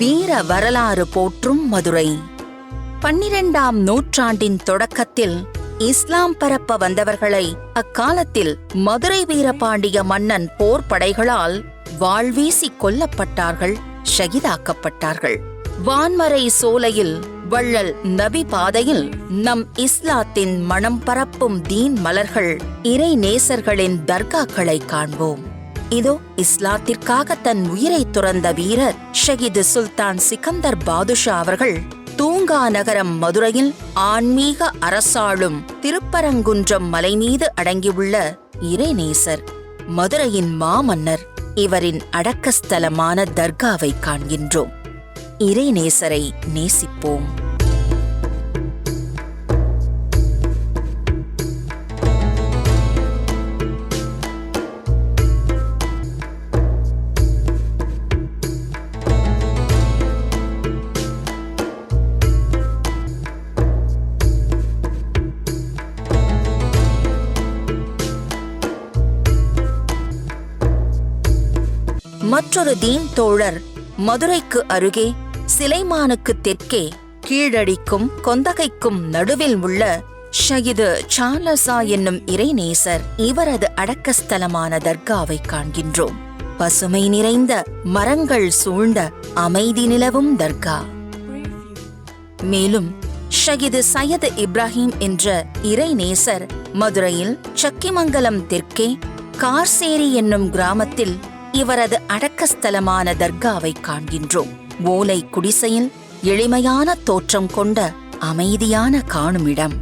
வீர வரலாறு போற்றும் மதுரை. 12ஆம் நூற்றாண்டின் தொடக்கத்தில் இஸ்லாம் பரப்ப வந்தவர்களை அக்காலத்தில் மதுரை வீரபாண்டிய மன்னன் போர்ப்படைகளால் வாழ்வீசி கொல்லப்பட்டார்கள், ஷகிதாக்கப்பட்டார்கள். வான்மறை சோலையில் வள்ளல் நபி பாதையில் நம் இஸ்லாத்தின் மனம் பரப்பும் தீன் மலர்கள், இறை நேசர்களின் தர்காக்களை காண்போம். இதோ இஸ்லாத்திற்காக தன் உயிரை துறந்த வீரர் ஷஹீது சுல்தான் சிக்கந்தர் பாதுஷா அவர்கள் தூங்கா நகரம் மதுரையில் ஆன்மீக அரசாளும் திருப்பரங்குன்றம் மலை மீது அடங்கியுள்ள இறைநேசர், மதுரையின் மாமன்னர். இவரின் அடக்கஸ்தலமான தர்காவை காண்கின்றோம். இறைநேசரை நேசிப்போம். மற்றொரு தீன் தோழர் மதுரைக்கு அருகே சிலைமானுக்கு தெற்கே கீழடிக்கும் கொந்தகைக்கும் நடுவில் உள்ள ஷஹீது சார்லஸா என்னும் இறைநேசர், இவரது அடக்கஸ்தலமான தர்காவை காண்கின்றோம். பசுமை நிறைந்த மரங்கள் சூழ்ந்த அமைதி நிலவும் தர்கா. மேலும் ஷஹீது சையது இப்ராஹிம் என்ற இறைநேசர் மதுரையில் சக்கிமங்கலம் தெற்கே கார்சேரி என்னும் கிராமத்தில் இவரது அடக்கஸ்தலமான தர்காவை காண்கின்றோம். ஓலை குடிசையில் எளிமையான தோற்றம் கொண்ட அமைதியான காணுமிடம்.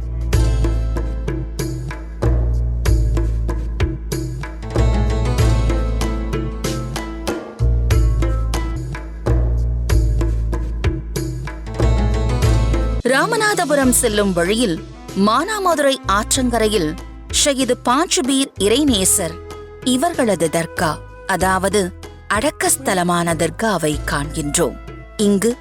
ராமநாதபுரம் செல்லும் வழியில் மானாமதுரை ஆற்றங்கரையில் ஷஹீது பாஞ்சுபீர் இறைநேசர், இவர்களது தர்கா அதாவது அடக்கஸ்தலமான தர்காவை காண்கின்றோம். இங்கு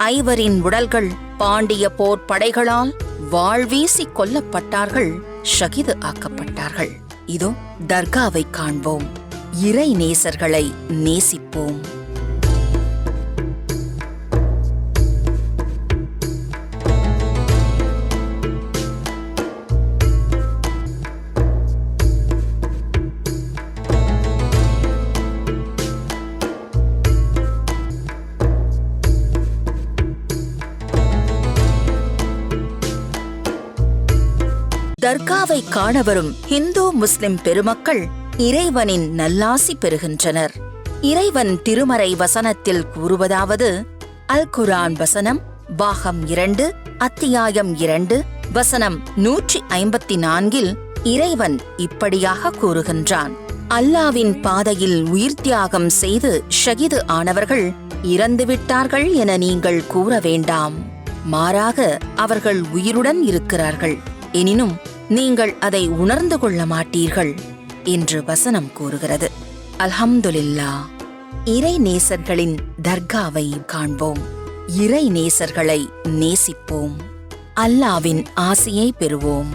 ஐவரின் உடல்கள் பாண்டிய போர் படைகளால் வாழ்வீசி கொல்லப்பட்டார்கள், ஷஹீது ஆக்கப்பட்டார்கள். இதோ தர்காவை காண்போம். இறை நேசர்களை நேசிப்போம். தர்காவை காண வரும் இந்து முஸ்லிம் பெருமக்கள் இறைவனின் நல்லாசி பெறுகின்றனர். இறைவன் திருமறை வசனத்தில் கூறுவதாவது: அல் குர்ஆன் வசனம் பாகம் 2 அத்தியாயம் 2 வசனம் 154 இறைவன் இப்படியாக கூறுகின்றான்: அல்லாவின் பாதையில் உயிர் தியாகம் செய்து ஷஹீது ஆனவர்கள் இறந்துவிட்டார்கள் என நீங்கள் கூற வேண்டாம். மாறாக அவர்கள் உயிருடன் இருக்கிறார்கள். எனினும் நீங்கள் அதை உணர்ந்து கொள்ள மாட்டீர்கள் என்று வசனம் கூறுகிறது. அல்ஹம்துலில்லாஹ். இறை நேசர்களின் தர்காவை காண்போம். இறை நேசர்களை நேசிப்போம். அல்லாவின் ஆசியை பெறுவோம்.